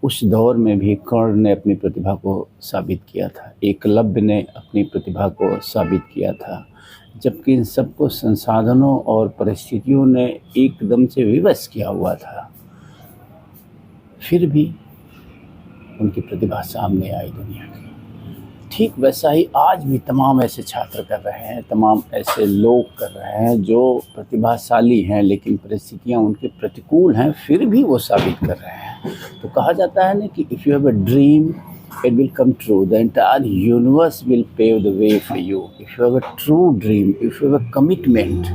उस दौर में भी कर्ण ने अपनी प्रतिभा को साबित किया था, एकलव्य ने अपनी प्रतिभा को साबित किया था। जबकि इन सबको संसाधनों और परिस्थितियों ने एकदम से विवश किया हुआ था, फिर भी उनकी प्रतिभा सामने आई दुनिया की। ठीक वैसा ही आज भी तमाम ऐसे छात्र कर रहे हैं, तमाम ऐसे लोग कर रहे हैं जो प्रतिभाशाली हैं, लेकिन परिस्थितियां उनके प्रतिकूल हैं, फिर भी वो साबित कर रहे हैं। तो कहा जाता है ना कि if you have a dream it will come true, the entire universe will pave the way for you if you have a true dream, if you have a commitment।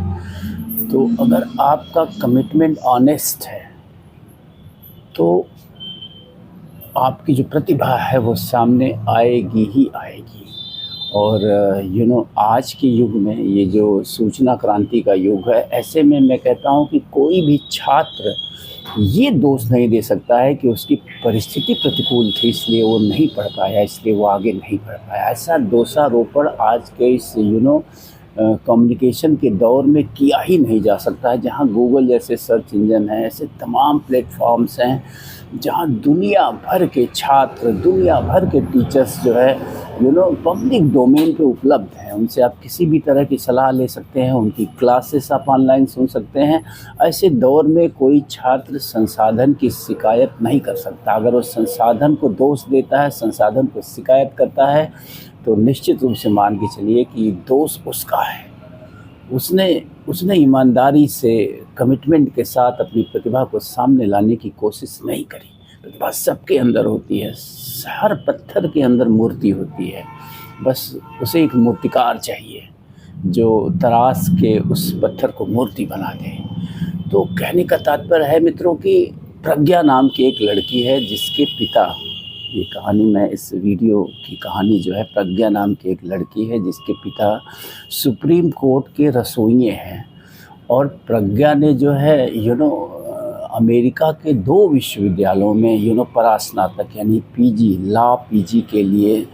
तो अगर आपका कमिटमेंट ऑनेस्ट है तो आपकी जो प्रतिभा है वो सामने आएगी ही आएगी। और आज के युग में ये जो सूचना क्रांति का युग है, ऐसे में मैं कहता हूँ कि कोई भी छात्र ये दोष नहीं दे सकता है कि उसकी परिस्थिति प्रतिकूल थी इसलिए वो नहीं पढ़ पाया, इसलिए वो आगे नहीं पढ़ पाया। ऐसा दोषारोपण आज के इस कम्युनिकेशन के दौर में किया ही नहीं जा सकता है, जहाँ गूगल जैसे सर्च इंजन है, ऐसे तमाम प्लेटफॉर्म्स हैं जहाँ दुनिया भर के छात्र, दुनिया भर के टीचर्स जो है पब्लिक डोमेन पे उपलब्ध हैं। उनसे आप किसी भी तरह की सलाह ले सकते हैं, उनकी क्लासेस आप ऑनलाइन सुन सकते हैं। ऐसे दौर में कोई छात्र संसाधन की शिकायत नहीं कर सकता। अगर वो संसाधन को दोष देता है, संसाधन को शिकायत करता है, तो निश्चित रूप से मान के चलिए कि दोष उसका है। उसने ईमानदारी से, कमिटमेंट के साथ अपनी प्रतिभा को सामने लाने की कोशिश नहीं करी। प्रतिभा सबके अंदर होती है, हर पत्थर के अंदर मूर्ति होती है, बस उसे एक मूर्तिकार चाहिए जो तराश के उस पत्थर को मूर्ति बना दे। तो कहने का तात्पर्य है मित्रों कि प्रज्ञा नाम की एक लड़की है जिसके पिता, ये कहानी मैं इस वीडियो की कहानी जो है, प्रज्ञा नाम की एक लड़की है जिसके पिता सुप्रीम कोर्ट के रसोइये हैं। और प्रज्ञा ने जो है अमेरिका के 2 विश्वविद्यालयों में परास्नातक यानी पीजी, लॉ पीजी के लिए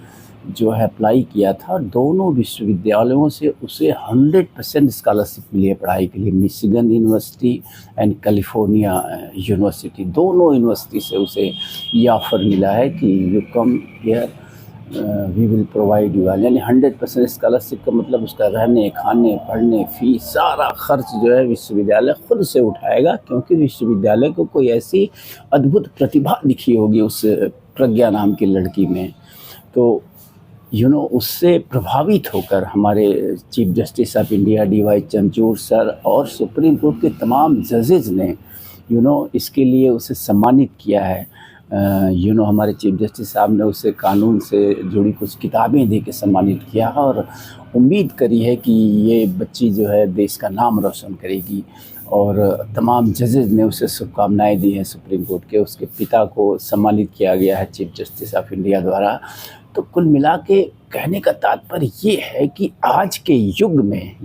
जो है अप्लाई किया था। दोनों विश्वविद्यालयों से उसे 100% स्कॉलरशिप मिली है पढ़ाई के लिए। Michigan university and California university, दोनों यूनिवर्सिटी से उसे ये ऑफ़र मिला है कि you come here, we will provide you, यानी 100% स्कॉलरशिप का मतलब उसका रहने, खाने, पढ़ने, फीस, सारा खर्च जो है विश्वविद्यालय खुद से उठाएगा, क्योंकि विश्वविद्यालय को कोई ऐसी अद्भुत प्रतिभा दिखी होगी उस प्रज्ञा नाम की लड़की में। तो उससे प्रभावित होकर हमारे chief justice of India D.Y.. Chandrachud sir और सुप्रीम कोर्ट के तमाम जजेस ने इसके लिए उसे सम्मानित किया है। हमारे चीफ जस्टिस साहब ने उसे कानून से जुड़ी कुछ किताबें दे के सम्मानित किया और उम्मीद करी है कि ये बच्ची जो है देश का नाम रोशन करेगी। और तमाम जजेस ने उसे शुभकामनाएं दी हैं सुप्रीम कोर्ट के। उसके पिता को सम्मानित किया गया है चीफ जस्टिस ऑफ इंडिया द्वारा। तो कुल मिला के कहने का तात्पर्य ये है कि आज के युग में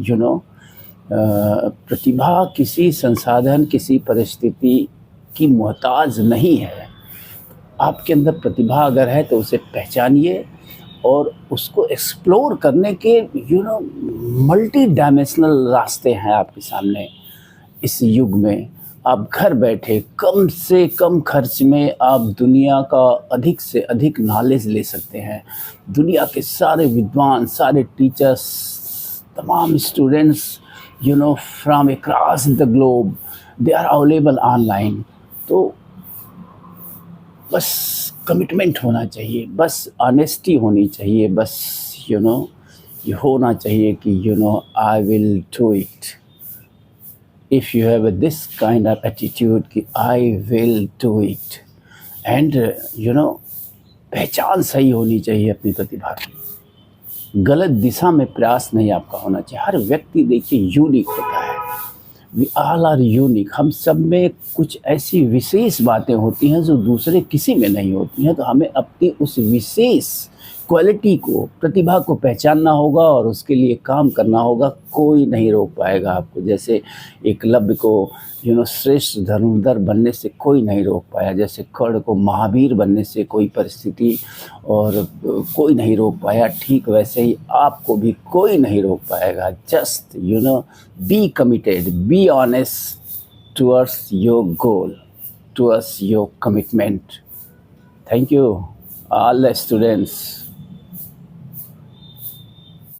प्रतिभा किसी संसाधन, किसी परिस्थिति की मोहताज नहीं है। आपके अंदर प्रतिभा अगर है तो उसे पहचानिए और उसको एक्सप्लोर करने के मल्टी डायमेंशनल रास्ते हैं आपके सामने। इस युग में आप घर बैठे कम से कम खर्च में आप दुनिया का अधिक से अधिक नॉलेज ले सकते हैं। दुनिया के सारे विद्वान, सारे टीचर्स, तमाम students from across the globe, they are available online. तो बस कमिटमेंट होना चाहिए, बस ऑनेस्टी होनी चाहिए, बस ये होना चाहिए कि I will do it. If you have this kind of attitude कि I will do it, and पहचान सही होनी चाहिए अपनी प्रतिभा की। गलत दिशा में प्रयास नहीं आपका होना चाहिए। हर व्यक्ति देखिए यूनिक होता है, वी ऑल आर यूनिक। हम सब में कुछ ऐसी विशेष बातें होती हैं जो दूसरे किसी में नहीं होती हैं। तो हमें अपनी उस विशेष क्वालिटी को, प्रतिभा को पहचानना होगा और उसके लिए काम करना होगा। कोई नहीं रोक पाएगा आपको। जैसे एकलव्य को श्रेष्ठ धनुर्धर बनने से कोई नहीं रोक पाया, जैसे कर्ण को महावीर बनने से कोई परिस्थिति और कोई नहीं रोक पाया, ठीक वैसे ही आपको भी कोई नहीं रोक पाएगा। Just be committed, be honest towards your goal, towards your commitment, Thank you, all the students.